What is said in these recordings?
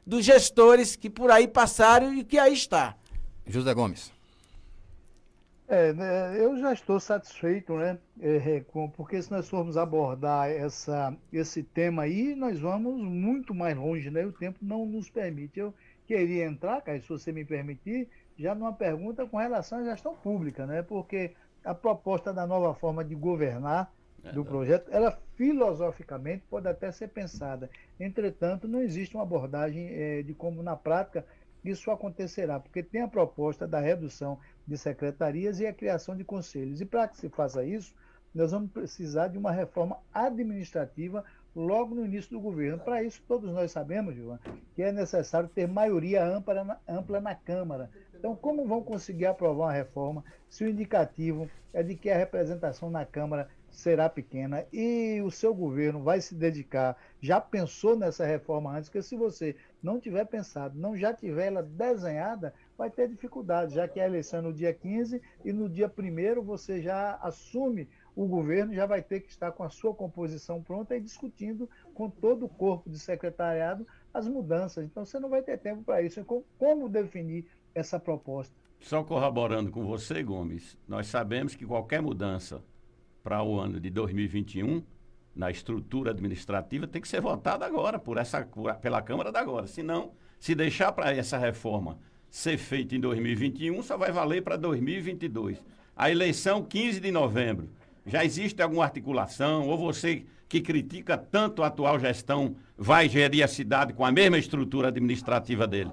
dos gestores que por aí passaram e que aí está. José Gomes. Eu já estou satisfeito, né? Porque se nós formos abordar esse tema aí, nós vamos muito mais longe, né? O tempo não nos permite. Eu queria entrar, Caio, se você me permitir, já numa pergunta com relação à gestão pública, né? Porque a proposta da nova forma de governar do projeto, ela filosoficamente pode até ser pensada. Entretanto, não existe uma abordagem de como na prática isso acontecerá, porque tem a proposta da redução de secretarias e a criação de conselhos. E para que se faça isso, nós vamos precisar de uma reforma administrativa logo no início do governo. Para isso, todos nós sabemos, Gilvan, que é necessário ter maioria ampla na Câmara. Então, como vão conseguir aprovar uma reforma se o indicativo é de que a representação na Câmara será pequena e o seu governo vai se dedicar, já pensou nessa reforma antes, porque se você não tiver pensado, não já tiver ela desenhada, vai ter dificuldade, já que a eleição é no dia 15 e no dia 1º você já assume o governo, já vai ter que estar com a sua composição pronta e discutindo com todo o corpo de secretariado as mudanças. Então você não vai ter tempo para isso. Como definir essa proposta? Só corroborando com você, Gomes, nós sabemos que qualquer mudança para o ano de 2021, na estrutura administrativa, tem que ser votada agora, pela Câmara da agora. Senão, se deixar para essa reforma ser feita em 2021, só vai valer para 2022. A eleição, 15 de novembro. Já existe alguma articulação? Ou você que critica tanto a atual gestão vai gerir a cidade com a mesma estrutura administrativa dele?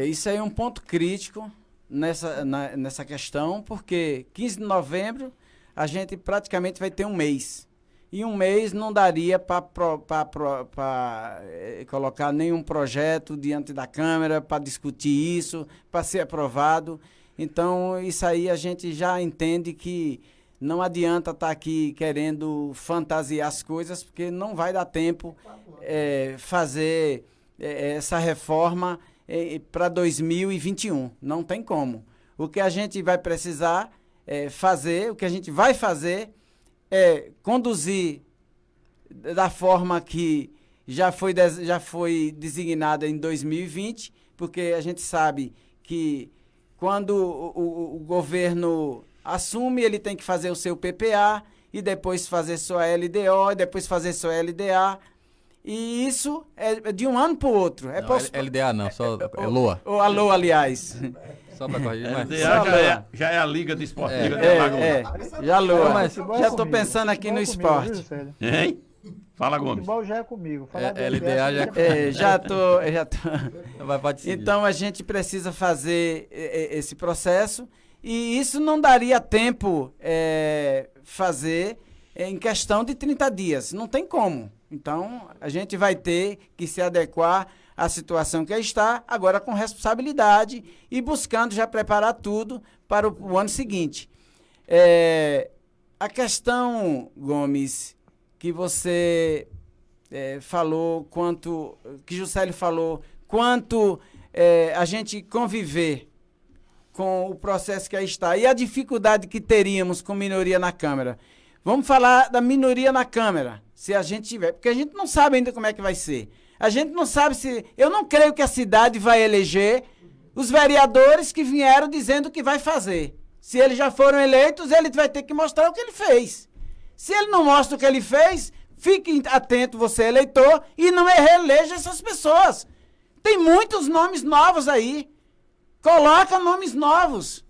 Isso aí é um ponto crítico nessa questão, porque 15 de novembro a gente praticamente vai ter um mês. E um mês não daria para colocar nenhum projeto diante da Câmara, para discutir isso, para ser aprovado. Então, isso aí a gente já entende que não adianta estar aqui querendo fantasiar as coisas, porque não vai dar tempo fazer essa reforma para 2021. Não tem como. O que a gente vai precisar fazer, o que a gente vai fazer é conduzir da forma que já foi designada em 2020, porque a gente sabe que quando o governo assume, ele tem que fazer o seu PPA e depois fazer sua LDO, e depois fazer sua LDA. E isso é de um ano para o outro. LDA não, só é LOA. Ou a LOA, aliás. Só para corrigir. LDA já é a Liga Desportiva de Alagoas. Já LOA. Mas Já estou pensando aqui no esporte. Hein? Fala, Gomes. Futebol já é comigo. LDA Já tô. Pode seguir. Então a gente precisa fazer esse processo e isso não daria tempo fazer em questão de 30 dias. Não tem como. Então a gente vai ter que se adequar à situação que está, agora com responsabilidade e buscando já preparar tudo para o ano seguinte. A questão, Gomes, que você falou, que Juscelio falou, quanto a gente conviver com o processo que aí está e a dificuldade que teríamos com minoria na Câmara. Vamos falar da minoria na Câmara, se a gente tiver, porque a gente não sabe ainda como é que vai ser. A gente não sabe se... Eu não creio que a cidade vai eleger os vereadores que vieram dizendo o que vai fazer. Se eles já foram eleitos, ele vai ter que mostrar o que ele fez. Se ele não mostra o que ele fez, fique atento, você eleitor, e não reeleja essas pessoas. Tem muitos nomes novos aí. Coloca nomes novos.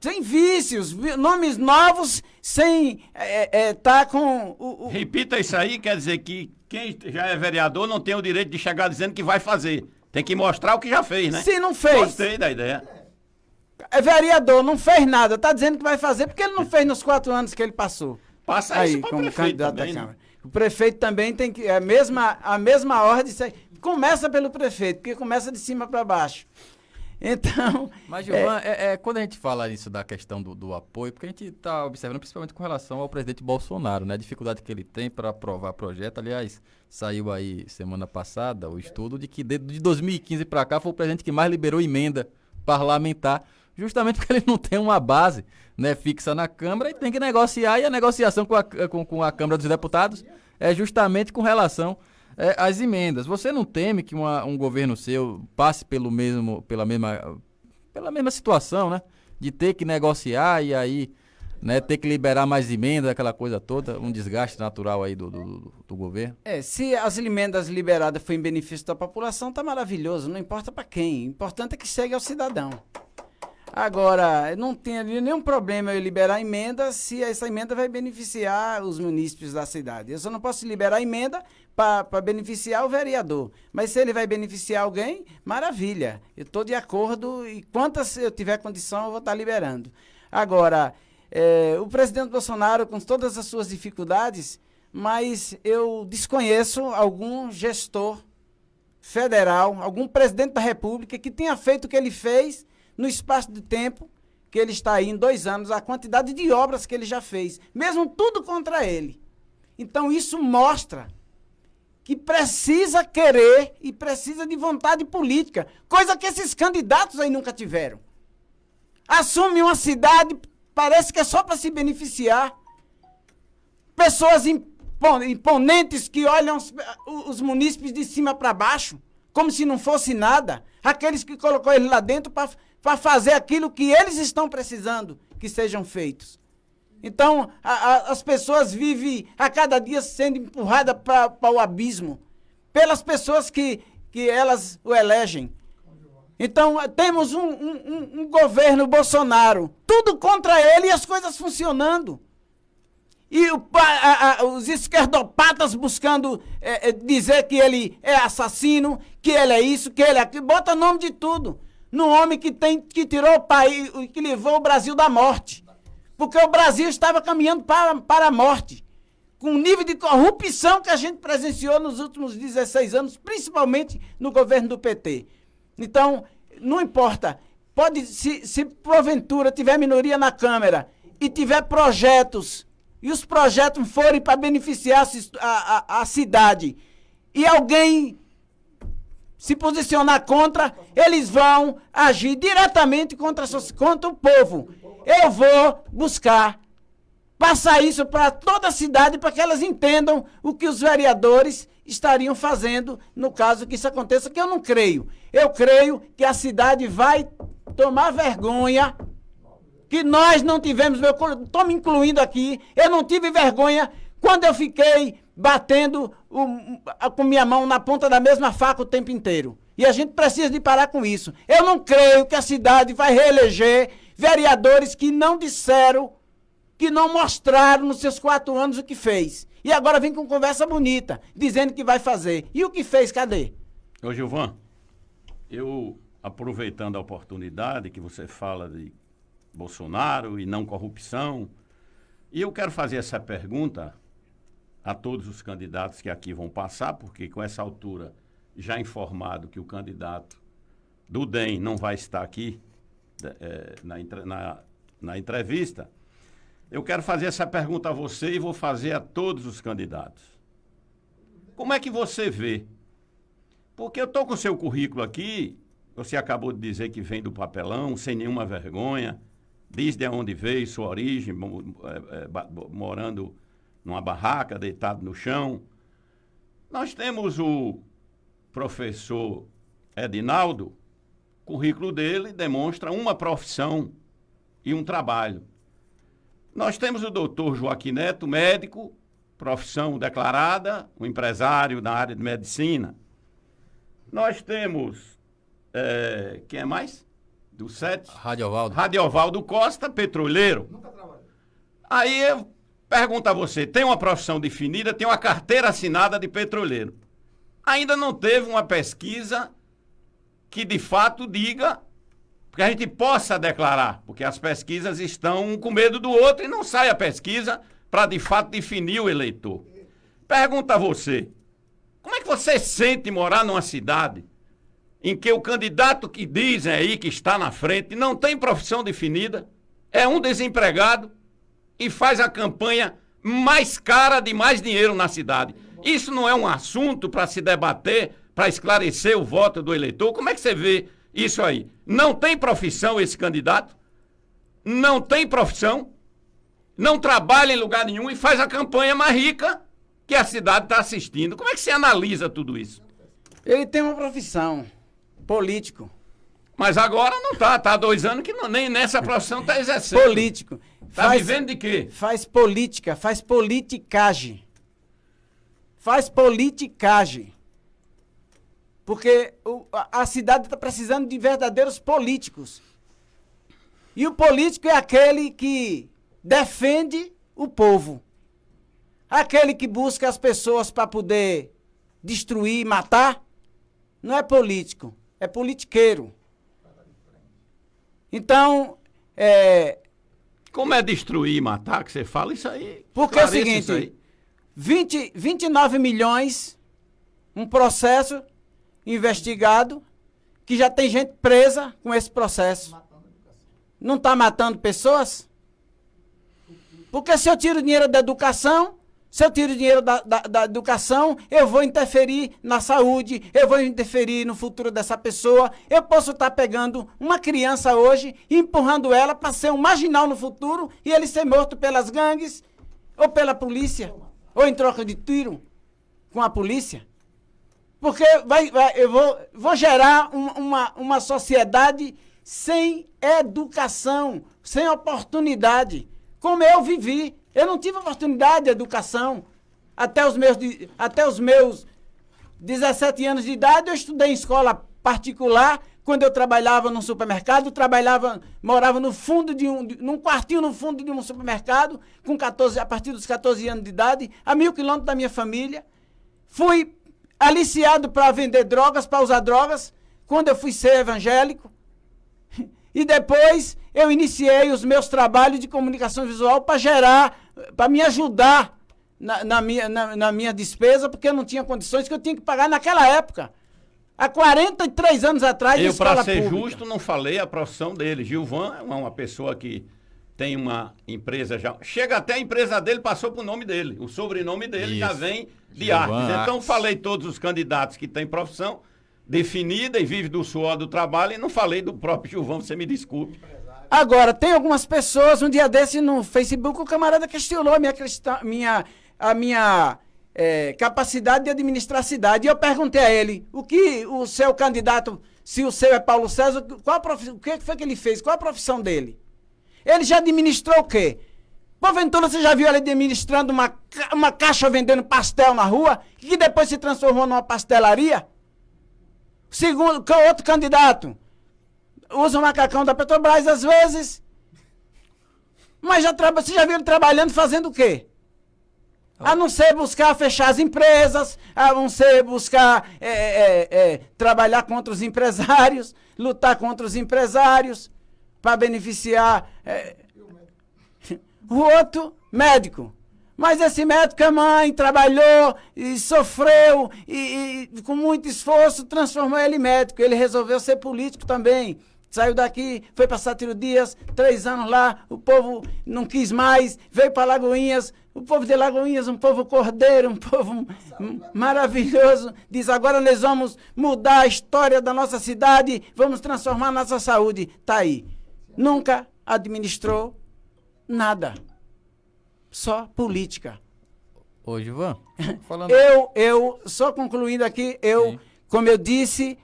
Sem vícios, nomes novos, sem tá com... Repita isso aí, quer dizer que quem já é vereador não tem o direito de chegar dizendo que vai fazer. Tem que mostrar o que já fez, né? Se não fez. Gostei da ideia. É vereador, não fez nada, tá dizendo que vai fazer porque ele não fez nos 4 anos que ele passou. Passa aí, isso para o como prefeito candidato também, à né? Câmara. O prefeito também tem que... A mesma ordem... Começa pelo prefeito, porque começa de cima para baixo. Então... Mas, Gilvan, quando a gente fala isso da questão do apoio, porque a gente está observando principalmente com relação ao presidente Bolsonaro, né? A dificuldade que ele tem para aprovar projeto. Aliás, saiu aí semana passada o estudo de que de 2015 para cá foi o presidente que mais liberou emenda parlamentar, justamente porque ele não tem uma base, né, fixa na Câmara e tem que negociar, e a negociação com a Câmara dos Deputados é justamente com relação as emendas. Você não teme que um governo seu passe pela mesma situação, né? De ter que negociar e aí, né, ter que liberar mais emendas, aquela coisa toda, um desgaste natural aí do governo? Se as emendas liberadas forem em benefício da população, tá maravilhoso, não importa para quem. O importante é que chegue ao cidadão. Agora, não tem nenhum problema eu liberar emenda se essa emenda vai beneficiar os munícipes da cidade. Eu só não posso liberar emenda para beneficiar o vereador. Mas se ele vai beneficiar alguém, maravilha. Eu estou de acordo e quantas eu tiver condição eu vou estar liberando. Agora, o presidente Bolsonaro, com todas as suas dificuldades, mas eu desconheço algum gestor federal, algum presidente da República que tenha feito o que ele fez no espaço de tempo que ele está aí, em 2 anos, a quantidade de obras que ele já fez, mesmo tudo contra ele. Então isso mostra que precisa querer e precisa de vontade política, coisa que esses candidatos aí nunca tiveram. Assume uma cidade, parece que é só para se beneficiar. Pessoas imponentes que olham os munícipes de cima para baixo, como se não fosse nada. Aqueles que colocou ele lá dentro para fazer aquilo que eles estão precisando que sejam feitos. Então, as pessoas vivem a cada dia sendo empurradas para o abismo pelas pessoas que elas o elegem. Então, temos um governo Bolsonaro, tudo contra ele e as coisas funcionando. E os esquerdopatas buscando dizer que ele é assassino, que ele é isso, que ele é aquilo, bota nome de tudo. No homem que tirou o país, que levou o Brasil da morte. Porque o Brasil estava caminhando para a morte. Com o nível de corrupção que a gente presenciou nos últimos 16 anos, principalmente no governo do PT. Então, não importa. Se porventura tiver minoria na Câmara e tiver projetos, e os projetos forem para beneficiar a cidade, e alguém se posicionar contra, eles vão agir diretamente contra o povo. Eu vou buscar passar isso para toda a cidade para que elas entendam o que os vereadores estariam fazendo no caso que isso aconteça, que eu não creio. Eu creio que a cidade vai tomar vergonha, que nós não tivemos, eu estou me incluindo aqui, eu não tive vergonha quando eu fiquei batendo com minha mão na ponta da mesma faca o tempo inteiro. E a gente precisa de parar com isso. Eu não creio que a cidade vai reeleger vereadores que não disseram, que não mostraram nos seus 4 anos o que fez. E agora vem com conversa bonita, dizendo que vai fazer. E o que fez, cadê? Ô Gilvan, eu, aproveitando a oportunidade que você fala de Bolsonaro e não corrupção, e eu quero fazer essa pergunta a todos os candidatos que aqui vão passar, porque com essa altura, já informado que o candidato do DEM não vai estar aqui na entrevista, eu quero fazer essa pergunta a você e vou fazer a todos os candidatos. Como é que você vê? Porque eu estou com o seu currículo aqui, você acabou de dizer que vem do papelão, sem nenhuma vergonha, diz de onde veio, sua origem, morando numa barraca, deitado no chão. Nós temos o professor Edinaldo, o currículo dele demonstra uma profissão e um trabalho. Nós temos o doutor Joaquim Neto, médico, profissão declarada, um empresário na área de medicina. Nós temos, quem é mais? Do 7? Radiovaldo Costa, petroleiro. Nunca trabalhou. Aí eu pergunto a você, tem uma profissão definida, tem uma carteira assinada de petroleiro. Ainda não teve uma pesquisa que de fato diga, porque a gente possa declarar, porque as pesquisas estão um com medo do outro e não sai a pesquisa para de fato definir o eleitor. Pergunta a você, como é que você sente morar numa cidade em que o candidato que dizem aí que está na frente não tem profissão definida, é um desempregado e faz a campanha mais cara de mais dinheiro na cidade? Isso não é um assunto para se debater, para esclarecer o voto do eleitor? Como é que você vê isso aí? Não tem profissão esse candidato? Não tem profissão? Não trabalha em lugar nenhum e faz a campanha mais rica que a cidade está assistindo. Como é que você analisa tudo isso? Ele tem uma profissão, político. Mas agora não está, há 2 anos que nem nessa profissão está exercendo. Político. Está vivendo de quê? Faz política, faz politicagem. Faz politicagem. Porque a cidade está precisando de verdadeiros políticos. E o político é aquele que defende o povo. Aquele que busca as pessoas para poder destruir e matar. Não é político, é politiqueiro. Então, como é destruir e matar que você fala isso aí? Porque é o seguinte, 29 milhões, um processo investigado, que já tem gente presa com esse processo. Não está matando pessoas? Porque se eu tiro dinheiro da educação, se eu tiro dinheiro da educação, eu vou interferir na saúde, eu vou interferir no futuro dessa pessoa. Eu posso estar pegando uma criança hoje e empurrando ela para ser um marginal no futuro e ele ser morto pelas gangues ou pela polícia, ou em troca de tiro com a polícia. Porque eu vou gerar uma sociedade sem educação, sem oportunidade, como eu vivi. Eu não tive oportunidade de educação. Até os meus 17 anos de idade, eu estudei em escola particular. Quando eu trabalhava num supermercado, morava no fundo num quartinho no fundo de um supermercado, a partir dos 14 anos de idade, a 1.000 quilômetros da minha família. Fui aliciado para vender drogas, para usar drogas, quando eu fui ser evangélico. E depois eu iniciei os meus trabalhos de comunicação visual para me ajudar na minha despesa, porque eu não tinha condições que eu tinha que pagar naquela época. Há 43 anos atrás, eu, para ser justo, não falei a profissão dele. Gilvan é uma pessoa que tem uma empresa já. Chega até a empresa dele, passou pro nome dele. O sobrenome dele já vem de Artes. Então, falei todos os candidatos que têm profissão definida e vive do suor do trabalho, e não falei do próprio Gilvan, você me desculpe. Agora, tem algumas pessoas, um dia desse no Facebook, o camarada questionou a minha capacidade de administrar a cidade. E eu perguntei a ele, o que o seu candidato, se o seu é Paulo César, o que foi que ele fez? Qual a profissão dele? Ele já administrou o quê? Porventura, você já viu ele administrando uma caixa vendendo pastel na rua, que depois se transformou numa pastelaria? Segundo, outro candidato usa o macacão da Petrobras às vezes, mas você já viu ele trabalhando fazendo o quê? A não ser buscar fechar as empresas, a não ser buscar trabalhar contra os empresários, lutar contra os empresários, para beneficiar o outro médico. Mas esse médico é mãe, trabalhou e sofreu e com muito esforço transformou ele em médico. Ele resolveu ser político também. Saiu daqui, foi para Sátiro Dias, 3 anos lá, o povo não quis mais, veio para Lagoinhas, o povo de Lagoinhas, um povo cordeiro, um povo maravilhoso, diz, agora nós vamos mudar a história da nossa cidade, vamos transformar a nossa saúde. Tá aí. Nunca administrou nada. Só política. Ô, Gilvan, falando... Eu, só concluindo aqui, como eu disse,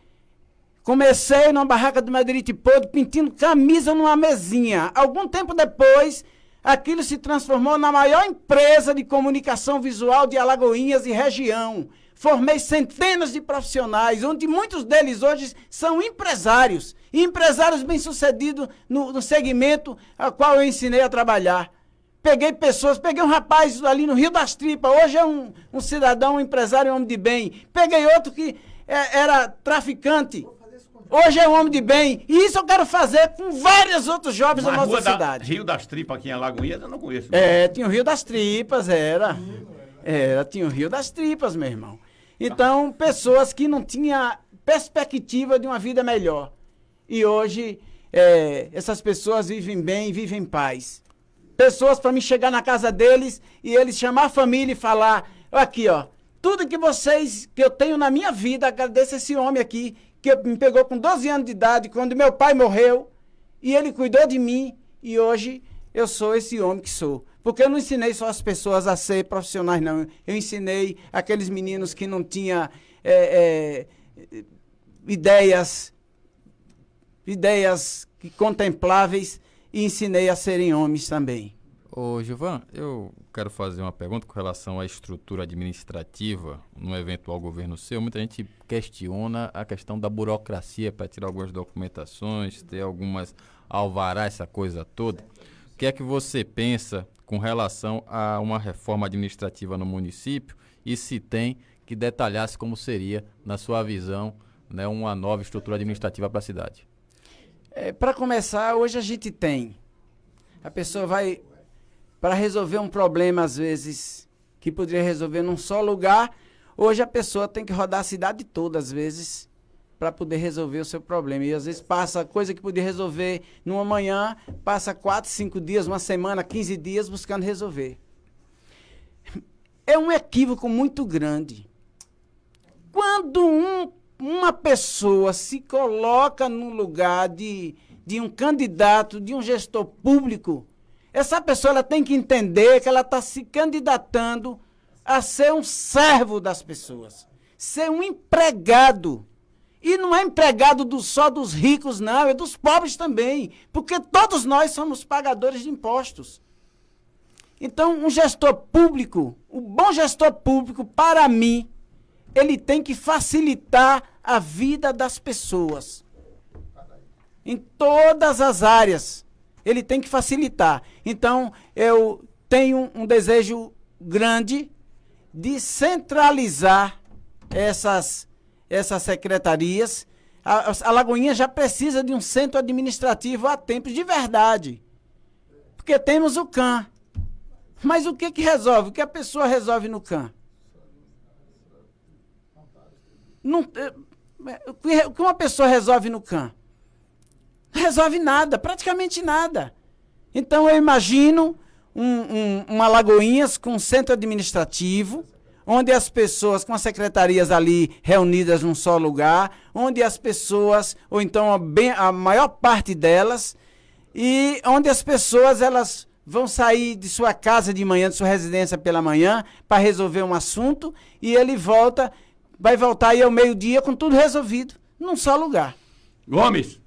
comecei numa barraca do Madeirite Podre, pintando camisa numa mesinha. Algum tempo depois, aquilo se transformou na maior empresa de comunicação visual de Alagoinhas e região. Formei centenas de profissionais, onde muitos deles hoje são empresários. E empresários bem-sucedidos no segmento a qual eu ensinei a trabalhar. Peguei um rapaz ali no Rio das Tripas, hoje é um cidadão, um empresário, um homem de bem. Peguei outro que era traficante, hoje é um homem de bem. E isso eu quero fazer com vários outros jovens da nossa cidade. Rio das Tripas aqui em Alagoinhas eu não conheço. Tinha o Rio das Tripas, tinha o Rio das Tripas, meu irmão. Então, pessoas que não tinham perspectiva de uma vida melhor. E hoje, essas pessoas vivem bem, vivem em paz. Pessoas para mim chegar na casa deles e eles chamar a família e falar, aqui ó, tudo que eu tenho na minha vida, agradeço esse homem aqui, que me pegou com 12 anos de idade, quando meu pai morreu, e ele cuidou de mim, e hoje eu sou esse homem que sou. Porque eu não ensinei só as pessoas a ser profissionais, não. Eu ensinei aqueles meninos que não tinham ideias contempláveis e ensinei a serem homens também. Ô, Gilvan, eu quero fazer uma pergunta com relação à estrutura administrativa no eventual governo seu. Muita gente questiona a questão da burocracia para tirar algumas documentações, ter algumas alvarás, essa coisa toda. O que é que você pensa com relação a uma reforma administrativa no município e se tem que detalhasse como seria, na sua visão, né, uma nova estrutura administrativa para a cidade? Para começar, hoje a gente tem. A pessoa vai... Para resolver um problema, às vezes, que poderia resolver num só lugar, hoje a pessoa tem que rodar a cidade toda, às vezes, para poder resolver o seu problema. E às vezes passa coisa que podia resolver numa manhã, passa 4, 5 dias, uma semana, 15 dias buscando resolver. É um equívoco muito grande. Quando uma pessoa se coloca no lugar de um candidato, de um gestor público, essa pessoa ela tem que entender que ela está se candidatando a ser um servo das pessoas, ser um empregado. E não é empregado só dos ricos, não, é dos pobres também, porque todos nós somos pagadores de impostos. Então, um gestor público, o bom gestor público, para mim, ele tem que facilitar a vida das pessoas. Em todas as áreas. Ele tem que facilitar. Então, eu tenho um desejo grande de centralizar essas secretarias. A Lagoinha já precisa de um centro administrativo há tempos, de verdade. Porque temos o CAN. Mas o que resolve? O que a pessoa resolve no CAN? O que uma pessoa resolve no CAN? Não resolve nada, praticamente nada. Então eu imagino uma Lagoinhas com um centro administrativo, onde as pessoas, com as secretarias ali reunidas num só lugar, onde as pessoas, ou então a maior parte delas, e onde as pessoas elas vão sair de sua casa de manhã, de sua residência pela manhã, para resolver um assunto, e ele vai voltar aí ao meio-dia com tudo resolvido, num só lugar. Gomes,